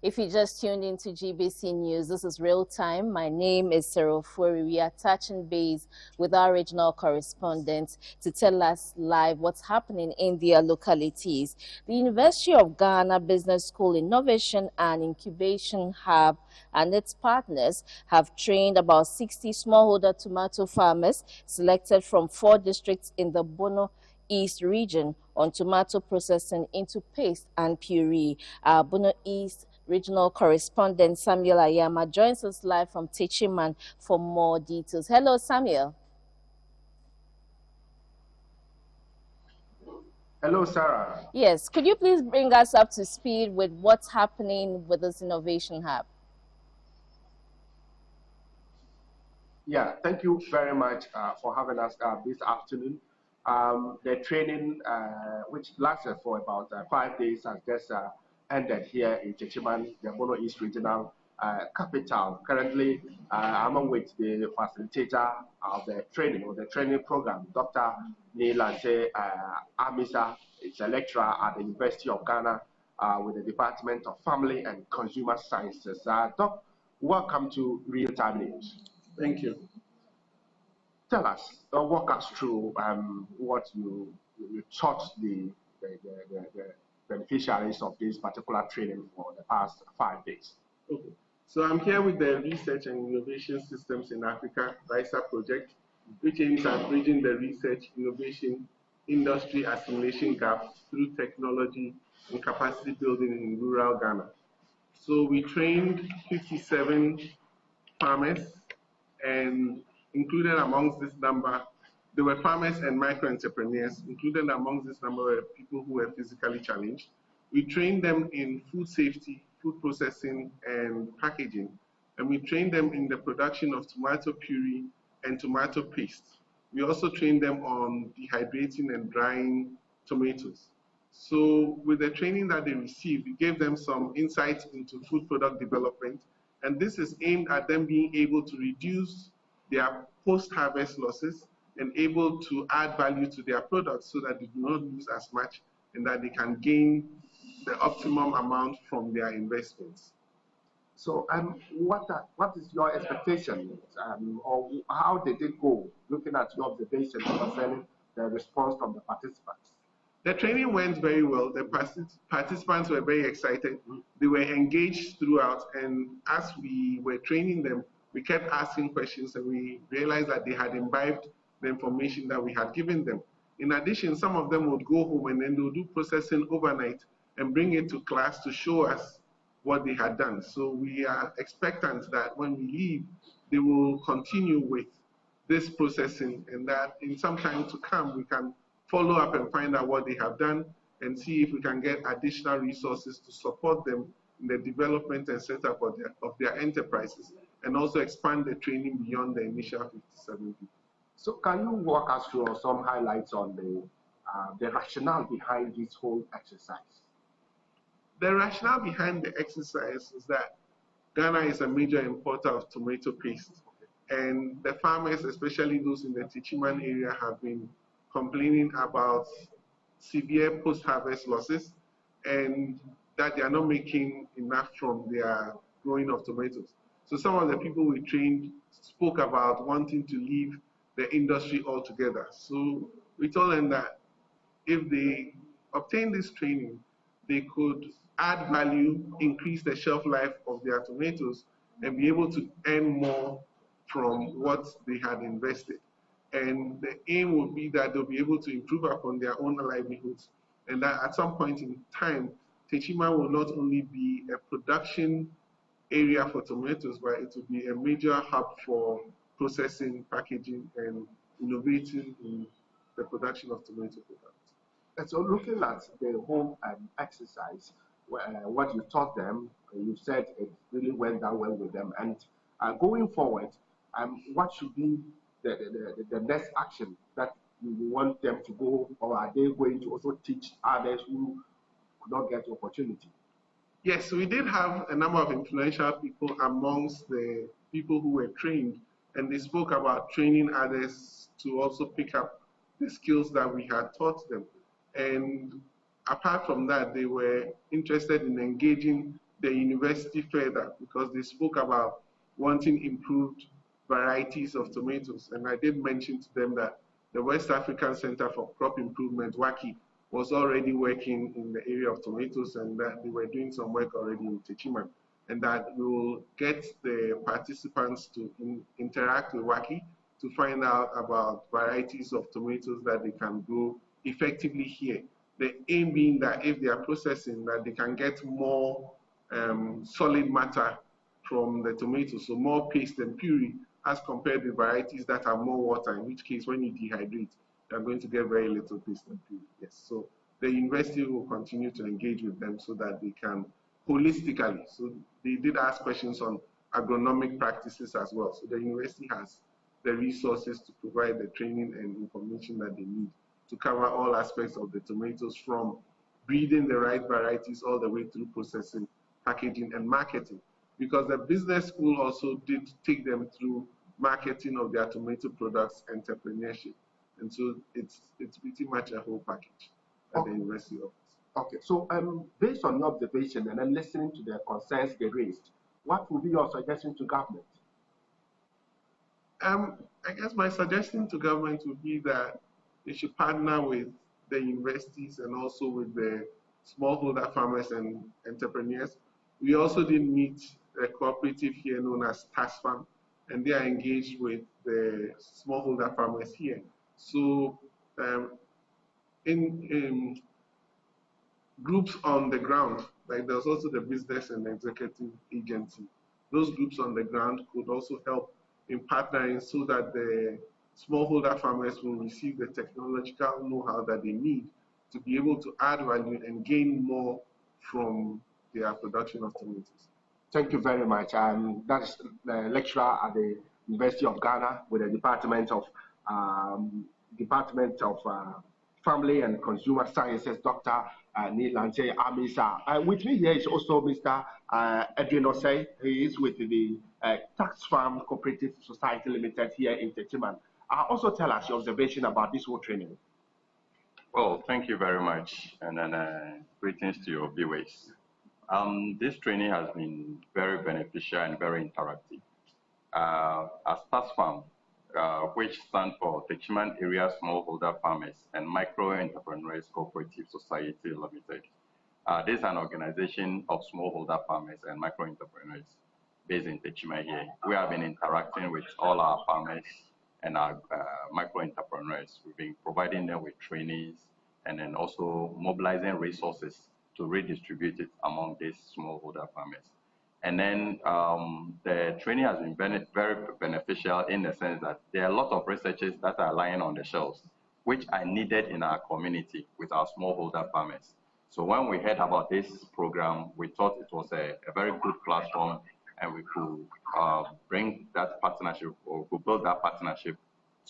If you just tuned into GBC News, this is real time. My name is Cyril Furi. We are touching base with our regional correspondent to tell us live what's happening in their localities. The University of Ghana Business School Innovation and Incubation Hub and its partners have trained about 60 smallholder tomato farmers selected from 4 districts in the Bono East region on tomato processing into paste and puree. Our Bono East regional correspondent Samuel Ayama joins us live from Techiman for more details. Hello, Samuel. Hello, Sarah. Yes, could you please bring us up to speed with what's happening with this innovation hub? Yeah, thank you very much for having us this afternoon. The training, which lasted for about 5 days, has just ended here in Techiman, the Bono East Regional capital. Currently, I'm with the facilitator of the training or the training program, Dr. Nilante Amisa. Is a lecturer at the University of Ghana with the Department of Family and Consumer Sciences. Doc, welcome to Real Time News. Thank you. Tell us, walk us through what you taught the beneficiaries of this particular training for the past 5 days. Okay. So I'm here with the Research and Innovation Systems in Africa RISA project, which aims at bridging the research, innovation, industry assimilation gap through technology and capacity building in rural Ghana. So we trained 57 farmers, and included amongst this number, there were farmers and micro-entrepreneurs. Included amongst this number were people who were physically challenged. We trained them in food safety, food processing, and packaging. And we trained them in the production of tomato puree and tomato paste. We also trained them on dehydrating and drying tomatoes. So with the training that they received, we gave them some insights into food product development. And this is aimed at them being able to reduce their post-harvest losses and able to add value to their products so that they do not lose as much and that they can gain the optimum amount from their investments. So, what is your expectation, or how did it go, looking at your observations concerning the response from the participants? The training went very well. The participants were very excited. They were engaged throughout, and as we were training them, we kept asking questions, and we realized that they had imbibed the information that we had given them. In addition, some of them would go home and then they would do processing overnight and bring it to class to show us what they had done. So we are expectant that when we leave, they will continue with this processing, and that in some time to come, we can follow up and find out what they have done and see if we can get additional resources to support them in the development and setup of their enterprises, and also expand the training beyond the initial 57 people. So can you walk us through some highlights on the rationale behind this whole exercise? The rationale behind the exercise is that Ghana is a major importer of tomato paste, and the farmers, especially those in the Techiman area, have been complaining about severe post-harvest losses and that they are not making enough from their growing of tomatoes. So some of the people we trained spoke about wanting to leave the industry altogether. So we told them that if they obtain this training, they could add value, increase the shelf life of their tomatoes, and be able to earn more from what they had invested. And the aim would be that they'll be able to improve upon their own livelihoods, and that at some point in time, Techiman will not only be a production area for tomatoes, but it will be a major hub for processing, packaging, and innovating in the production of tomato products. And so looking at the whole exercise, what you taught them, you said it really went down well with them. And going forward, what should be the next action that you want them to go, or are they going to also teach others who could not get the opportunity? Yes, we did have a number of influential people amongst the people who were trained, and they spoke about training others to also pick up the skills that we had taught them. And apart from that, they were interested in engaging the university further, because they spoke about wanting improved varieties of tomatoes. And I did mention to them that the West African Center for Crop Improvement, WACI, was already working in the area of tomatoes, and that they were doing some work already in Techiman, and that we will get the participants to interact with WACI to find out about varieties of tomatoes that they can grow effectively here. The aim being that if they are processing, that they can get more solid matter from the tomatoes, so more paste and puree, as compared with varieties that have more water, in which case when you dehydrate, you're going to get very little paste and puree. Yes, so the university will continue to engage with them so that they can holistically, so they did ask questions on agronomic practices as well. So the university has the resources to provide the training and information that they need to cover all aspects of the tomatoes, from breeding the right varieties all the way through processing, packaging, and marketing. Because the business school also did take them through marketing of their tomato products, entrepreneurship. And so it's pretty much a whole package that the university offers. Okay, so based on your observation and then listening to the concerns they raised, what would be your suggestion to government? I guess my suggestion to government would be that they should partner with the universities and also with the smallholder farmers and entrepreneurs. We also did meet a cooperative here known as TASFAM, and they are engaged with the smallholder farmers here. So in groups on the ground, like there's also the business and executive agency, those groups on the ground could also help in partnering so that the smallholder farmers will receive the technological know-how that they need to be able to add value and gain more from their production of tomatoes. Thank you very much. That's the lecturer at the University of Ghana with the Department of Family and Consumer Sciences, Dr. Nilante Amisa. With me here is also Mr. Edwin Osei. He is with the Tax Farm Cooperative Society Limited here in Techiman. Also tell us your observation about this whole training. Well, thank you very much, and then greetings to your viewers. This training has been very beneficial and very interactive. As Tax Farm, which stands for Techiman Area Smallholder Farmers and Micro Entrepreneurs Cooperative Society Limited. This is an organization of smallholder farmers and micro entrepreneurs based in Techiman here. We have been interacting with all our farmers and our micro entrepreneurs. We've been providing them with trainings and then also mobilizing resources to redistribute it among these smallholder farmers. And then the training has been very beneficial in the sense that there are a lot of researches that are lying on the shelves, which are needed in our community with our smallholder farmers. So when we heard about this program, we thought it was a very good platform, and we could bring that partnership, or could build that partnership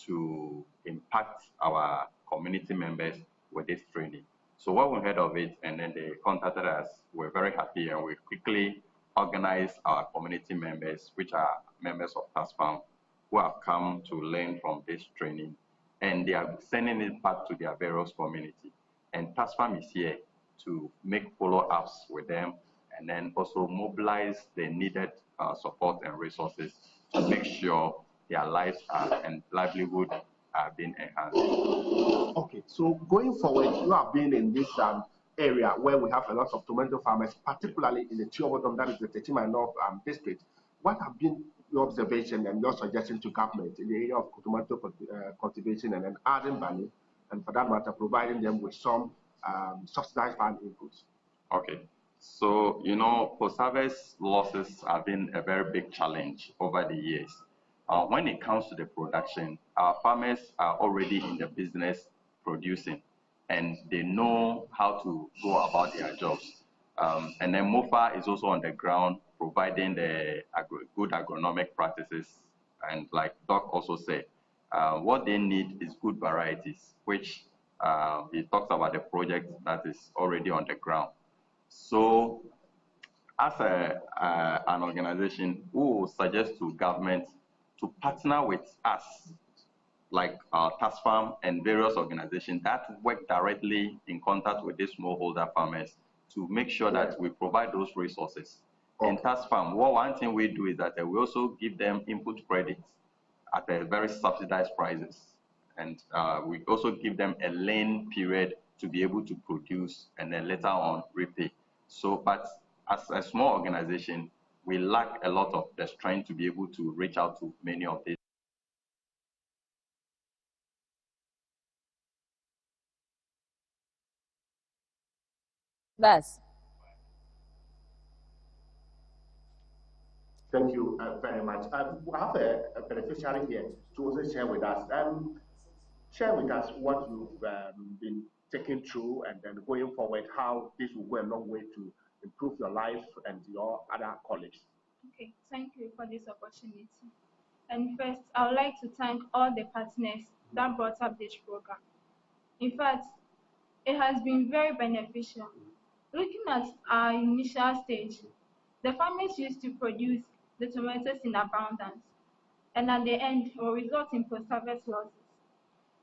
to impact our community members with this training. So when we heard of it, and then they contacted us, we're very happy, and we quickly organized our community members, which are members of Tax Farm, who have come to learn from this training, and they are sending it back to their various community. And Tax Farm is here to make follow-ups with them, and then also mobilize the needed support and resources to make sure their lives and livelihood are being enhanced. Okay, so going forward, you have been in this area where we have a lot of tomato farmers, particularly in the Chiobodom, that is the Techiman North district. What have been your observation and your suggestion to government in the area of tomato cultivation and then adding value, and for that matter, providing them with some subsidized farm inputs? Okay, so you know, post-harvest losses have been a very big challenge over the years. When it comes to the production, our farmers are already in the business producing, and they know how to go about their jobs. And then MOFA is also on the ground providing the good agronomic practices. And like Doc also said, what they need is good varieties, which he talks about the project that is already on the ground. So as an organization, we will suggest to government to partner with us, like Tax Farm and various organizations that work directly in contact with these smallholder farmers, to make sure that we provide those resources. Okay. In Task Farm, one thing we do is that we also give them input credits at a very subsidized prices. And we also give them a lean period to be able to produce and then later on repay. So, but as a small organization, we lack a lot of the strength to be able to reach out to many of these. That's Thank you very much. We have a beneficiary here to also share with us. Share with us what you've been taking through and then going forward, how this will go a long way to improve your life and your other colleagues. Okay, thank you for this opportunity. And first, I would like to thank all the partners that brought up this program. In fact, it has been very beneficial. Looking at our initial stage, the farmers used to produce the tomatoes in abundance, and at the end, it will result in post-harvest losses.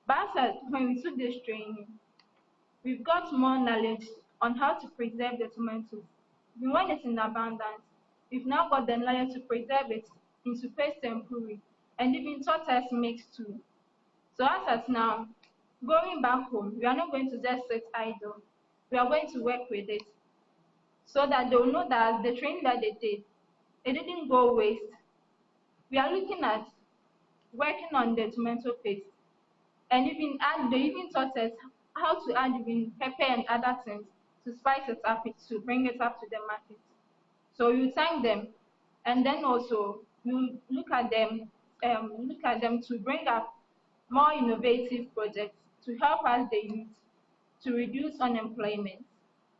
But when we took this training, we've got more knowledge on how to preserve the tomatoes. Even when it's in abundance, we've now got the knowledge to preserve it into paste and puree, and even taught us mix too. So as at now, going back home, we are not going to just sit idle. We are going to work with it so that they will know that the training that they did, it didn't go waste. We are looking at working on the tomato paste, and they even taught us how to add even pepper and other things to spice it up, to bring it up to the market. So you thank them, and then also you look at them to bring up more innovative projects to help us the youth to reduce unemployment.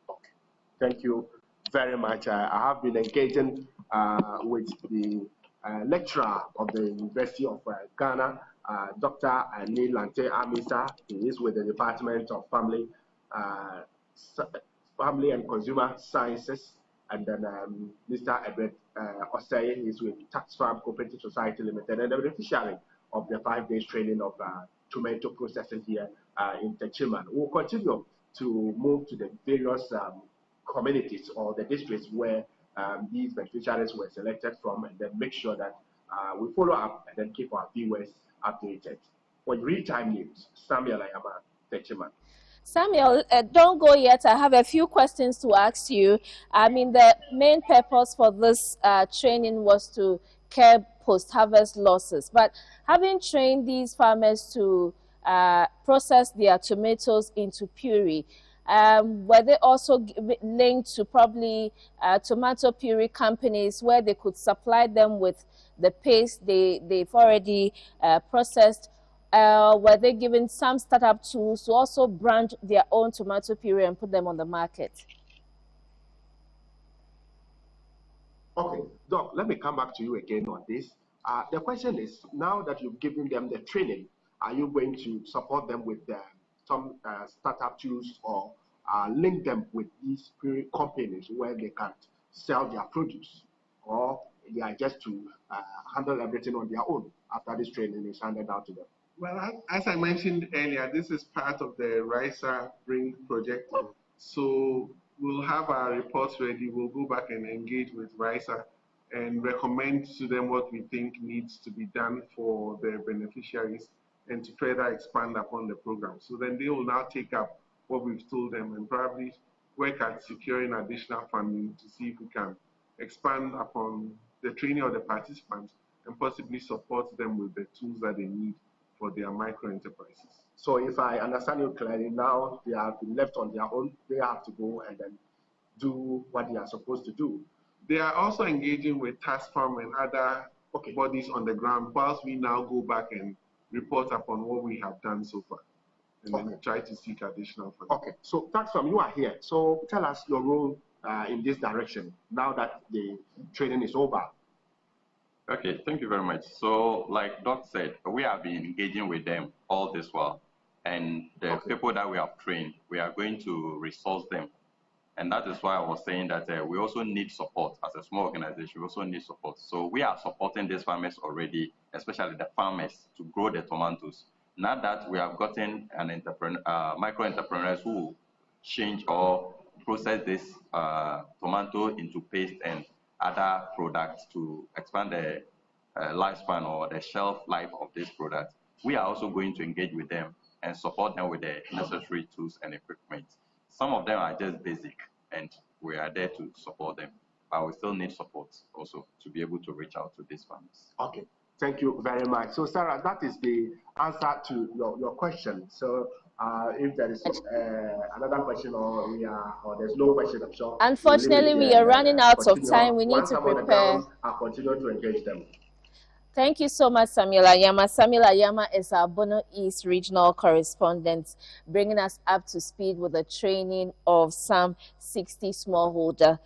Okay. Thank you very much. I have been engaging with the lecturer of the University of Ghana, Dr. Neil Lante Amisa. He is with the Department of Family and Consumer Sciences. And then Mr. Edward Osei is with Tax Farm Cooperative Society Limited and the beneficiary of the 5 days training of tomato processing here in Techiman. We'll continue to move to the various communities or the districts where these beneficiaries were selected from, and then make sure that we follow up and then keep our viewers updated. For real-time news, Samuel Ayama, Techiman. Samuel, don't go yet. I have a few questions to ask you. I mean, the main purpose for this training was to curb post-harvest losses. But having trained these farmers to process their tomatoes into puree, were they also linked to probably tomato puree companies where they could supply them with the paste they've already processed? Were they given some startup tools to also brand their own tomato puree and put them on the market? Okay, Doc, let me come back to you again on this. The question is, now that you've given them the training, are you going to support them with some startup tools or link them with these companies where they can sell their produce, or they are just to handle everything on their own after this training is handed out to them? Well, as I mentioned earlier, this is part of the RISA Bring project. So we'll have our reports ready. We'll go back and engage with RISA and recommend to them what we think needs to be done for their beneficiaries and to further expand upon the program. So then they will now take up what we've told them and probably work at securing additional funding to see if we can expand upon the training of the participants and possibly support them with the tools that they need for their micro enterprises. So if I understand you clearly, now they have been left on their own. They have to go and then do what they are supposed to do. They are also engaging with Task Farm and other bodies on the ground, whilst we now go back and report upon what we have done so far and then try to seek additional funding. Okay, so Task Farm, you are here. So tell us your role in this direction now that the training is over. Okay, thank you very much. So, like Doc said, we have been engaging with them all this while. And the people that we have trained, we are going to resource them. And that is why I was saying that we also need support. As a small organization, we also need support. So we are supporting these farmers already, especially the farmers, to grow the tomatoes. Now that we have gotten an micro entrepreneurs who change or process this tomato into paste and other products to expand the lifespan or the shelf life of this product, we are also going to engage with them and support them with the necessary tools and equipment. Some of them are just basic, and we are there to support them. But we still need support also to be able to reach out to these farmers. Okay, thank you very much. So, Sarah, that is the answer to your question. So, if there is another question or there's no question, I'm sure. Unfortunately, we are running out of time. We need Once to I'm on the prepare. ground, I'll continue to engage them. Thank you so much, Samuel Ayama. Samuel Ayama is our Bono East regional correspondent, bringing us up to speed with the training of some 60 smallholder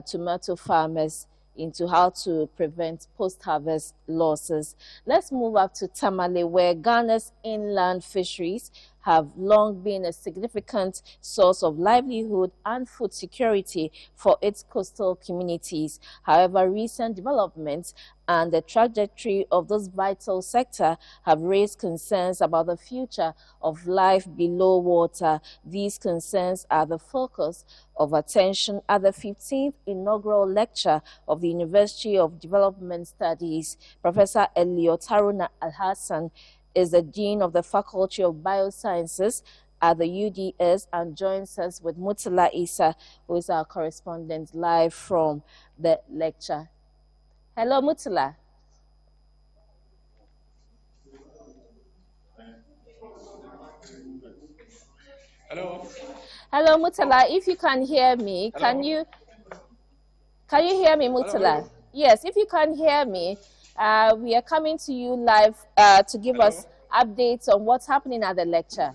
tomato farmers into how to prevent post-harvest losses. Let's move up to Tamale, where Ghana's inland fisheries have long been a significant source of livelihood and food security for its coastal communities. However, recent developments and the trajectory of this vital sector have raised concerns about the future of life below water. These concerns are the focus of attention at the 15th inaugural lecture of the University of Development Studies. Professor Elliot Haruna Al-Hassan is the Dean of the Faculty of Biosciences at the UDS and joins us with Mutala Isa, who is our correspondent live from the lecture. Hello, Mutala. Hello. Hello, Mutala. If you can hear me, Hello. can you hear me, Mutala? Hello. Yes, if you can hear me, we are coming to you live to give us updates on what's happening at the lecture,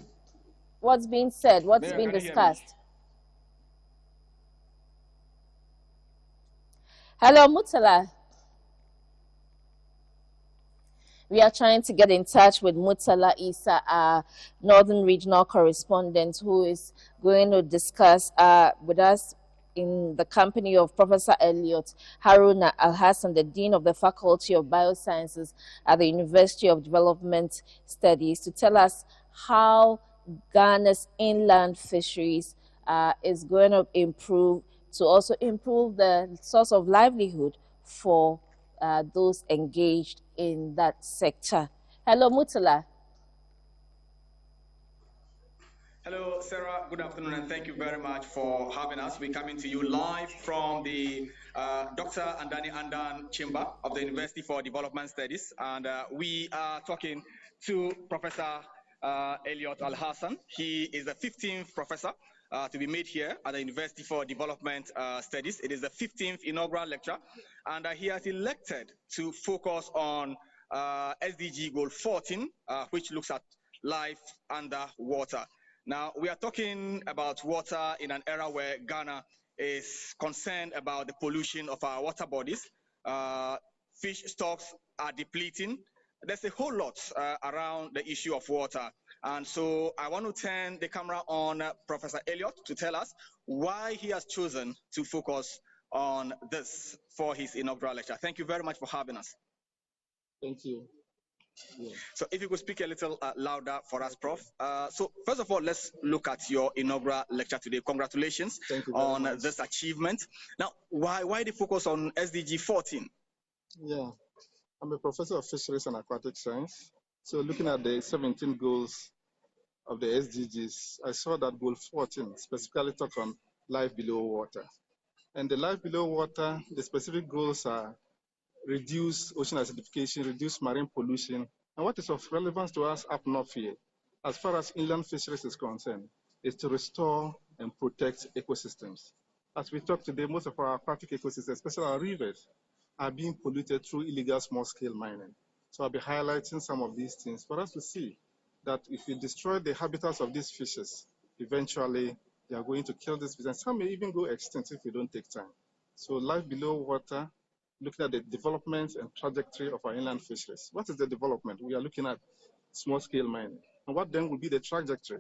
what's being said, what's being discussed. Hello, Mutala. We are trying to get in touch with Mutala Isa, our Northern Regional Correspondent, who is going to discuss with us in the company of Professor Elliot Haruna Al-Hassan, the Dean of the Faculty of Biosciences at the University of Development Studies, to tell us how Ghana's inland fisheries is going to improve, to also improve the source of livelihood for those engaged in that sector. Hello, Mutala. Hello, Sarah. Good afternoon, and thank you very much for having us. We're coming to you live from the Dr. Andani Andan Chamber of the University for Development Studies, and we are talking to Professor Elliot Al-Hassan. He is the 15th professor to be made here at the University for Development Studies. It is the 15th inaugural lecture, and he has elected to focus on SDG Goal 14, which looks at life under water. Now, we are talking about water in an era where Ghana is concerned about the pollution of our water bodies. Fish stocks are depleting. There's a whole lot around the issue of water. And so I want to turn the camera on Professor Elliot to tell us why he has chosen to focus on this for his inaugural lecture. Thank you very much for having us. Thank you. Yeah. So if you could speak a little louder for us, Prof. So first of all, let's look at your inaugural lecture today. Congratulations on this achievement. Now, why the focus on SDG 14? Yeah, I'm a professor of fisheries and aquatic science. So looking at the 17 goals of the SDGs, I saw that goal 14 specifically talk on life below water. And the life below water, the specific goals are reduce ocean acidification, reduce marine pollution, and what is of relevance to us up north here, as far as inland fisheries is concerned, is to restore and protect ecosystems. As we talk today, most of our aquatic ecosystems, especially our rivers, are being polluted through illegal small-scale mining. So I'll be highlighting some of these things for us to see that if we destroy the habitats of these fishes, eventually they are going to kill these fishes. And some may even go extinct if we don't take time. So life below water, looking at the development and trajectory of our inland fisheries. What is the development? We are looking at small-scale mining. And what then will be the trajectory?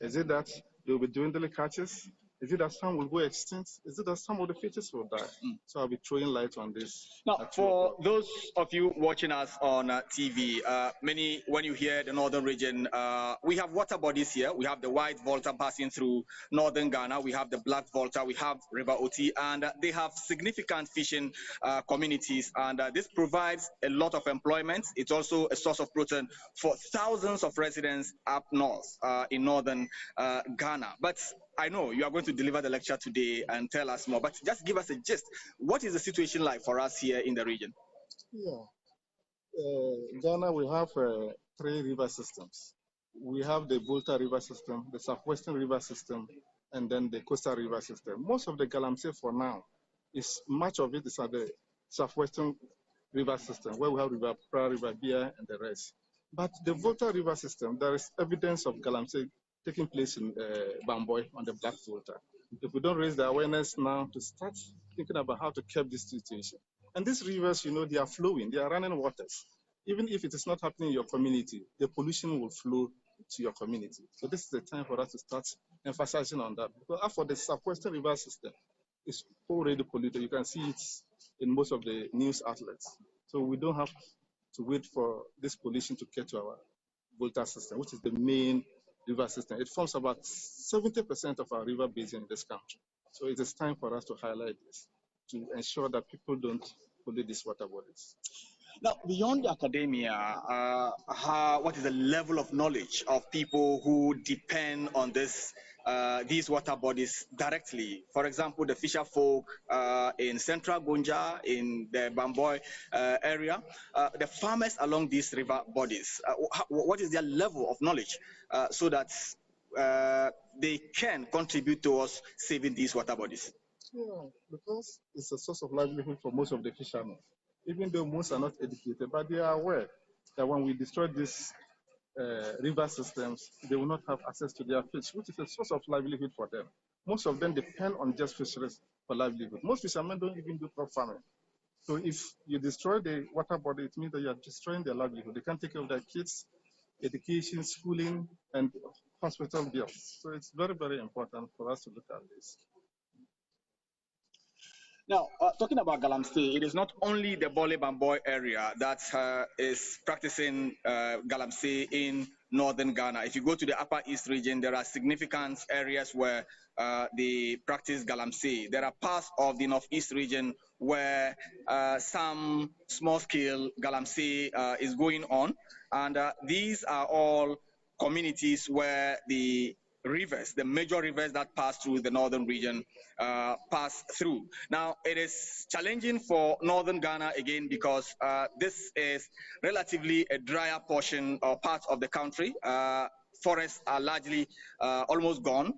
Is it that they will be dwindling catches? Is it that some will go extinct? Is it that some of the fishes will die? So I'll be throwing light on this. Now, for those of you watching us on TV, many, when you hear the northern region, we have water bodies here. We have the white volta passing through northern Ghana. We have the black volta. We have River Oti, and they have significant fishing communities. And this provides a lot of employment. It's also a source of protein for thousands of residents up north in northern Ghana. But I know you are going to deliver the lecture today and tell us more, but just give us a gist. What is the situation like for us here in the region? Yeah. Ghana, we have 3 river systems. We have the Volta River system, the Southwestern River system, and then the Coastal River system. Most of the Galamsey for now, much of it is at the Southwestern River system, where we have River Pra, River Bia, and the rest. But the Volta River system, there is evidence of Galamsey taking place in Bamboy on the Black Volta. If we don't raise the awareness now to start thinking about how to curb this situation. And these rivers, you know, they are flowing, they are running waters. Even if it is not happening in your community, the pollution will flow to your community. So this is the time for us to start emphasizing on that. Because for the Southwestern River system, it's already polluted. You can see it in most of the news outlets. So we don't have to wait for this pollution to get to our Volta system, which is the main river system. It forms about 70% of our river basin in this country. So it is time for us to highlight this to ensure that people don't pollute these water bodies. Now, beyond academia, what is the level of knowledge of people who depend on these water bodies directly? For example, the fisher folk in Central Gunja, in the Bamboy area, the farmers along these river bodies. What is their level of knowledge so that they can contribute towards saving these water bodies? Yeah, because it's a source of livelihood for most of the fishermen. Even though most are not educated, but they are aware that when we destroy these river systems, they will not have access to their fish, which is a source of livelihood for them. Most of them depend on just fisheries for livelihood. Most fishermen don't even do crop farming. So if you destroy the water body, it means that you are destroying their livelihood. They can't take care of their kids, education, schooling, and hospital bills. So it's very, very important for us to look at this. Now, talking about Galamsey, it is not only the Bole Bamboy area that is practicing Galamsey in northern Ghana. If you go to the Upper East region, there are significant areas where they practice Galamsey. There are parts of the Northeast region where some small-scale Galamsey is going on, and these are all communities where the rivers, the major rivers that pass through the northern region, pass through. Now, it is challenging for northern Ghana again because this is relatively a drier portion or part of the country. Forests are largely almost gone,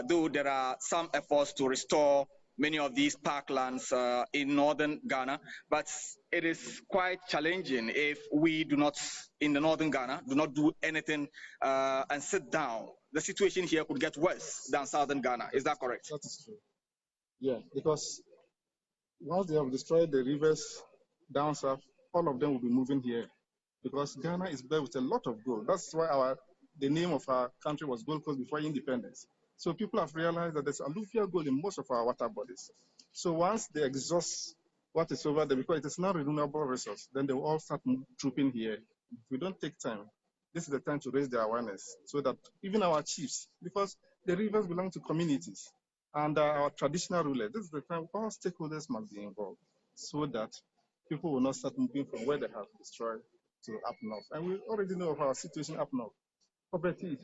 though there are some efforts to restore many of these parklands in northern Ghana, but it is quite challenging if we do not, in the northern Ghana, do not do anything and sit down. The situation here could get worse than southern Ghana. Is that correct? That is true. Yeah, because once they have destroyed the rivers down south, all of them will be moving here. Because Ghana is blessed with a lot of gold. That's why the name of our country was Gold Coast before independence. So people have realized that there's alluvial gold in most of our water bodies. So once they exhaust what is over there, because it is not a renewable resource, then they will all start trooping here. If we don't take time, this is the time to raise the awareness so that even our chiefs, because the rivers belong to communities and our traditional rulers, this is the time all stakeholders must be involved so that people will not start moving from where they have destroyed to up north. And we already know of our situation up north. Poverty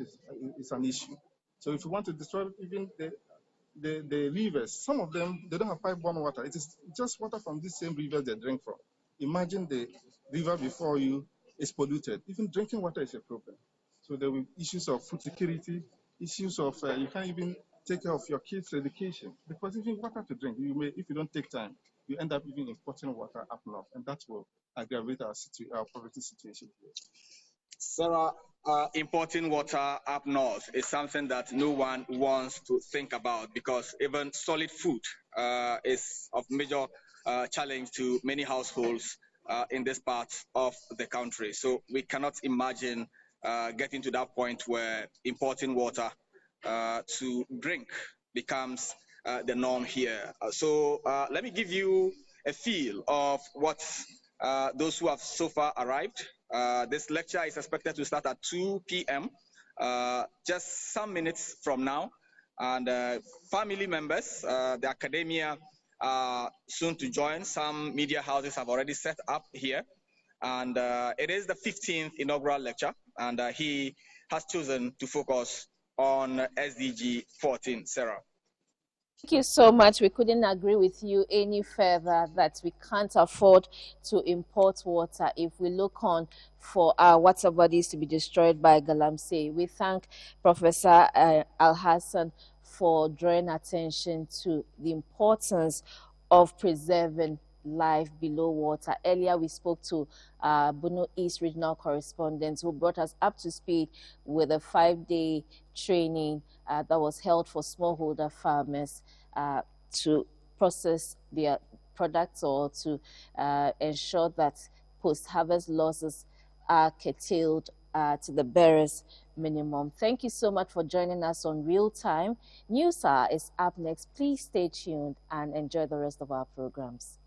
is an issue. So if you want to destroy even the rivers, some of them, they don't have pipe-borne water. It is just water from these same rivers they drink from. Imagine the river before you is polluted. Even drinking water is a problem. So there will be issues of food security, issues of you can't even take care of your kids' education. Because even water to drink, if you don't take time, you end up even importing water up north, and that will aggravate our poverty situation here. Sarah, importing water up north is something that no one wants to think about because even solid food is of major challenge to many households in this part of the country. So we cannot imagine getting to that point where importing water to drink becomes the norm here. So let me give you a feel of what those who have so far arrived. This lecture is expected to start at 2 p.m. Just some minutes from now. And family members, the academia soon to join. Some media houses have already set up here. And it is the 15th inaugural lecture, and he has chosen to focus on SDG 14, Sarah. Thank you so much. We couldn't agree with you any further that we can't afford to import water if we look on for our water bodies to be destroyed by Galamsey. We thank Professor Al Hassan for drawing attention to the importance of preserving life below water. Earlier, we spoke to Bono East Regional Correspondent who brought us up to speed with a 5-day training that was held for smallholder farmers to process their products or to ensure that post-harvest losses are curtailed to the barest minimum. Thank you so much for joining us on Real Time. News Hour is up next. Please stay tuned and enjoy the rest of our programs.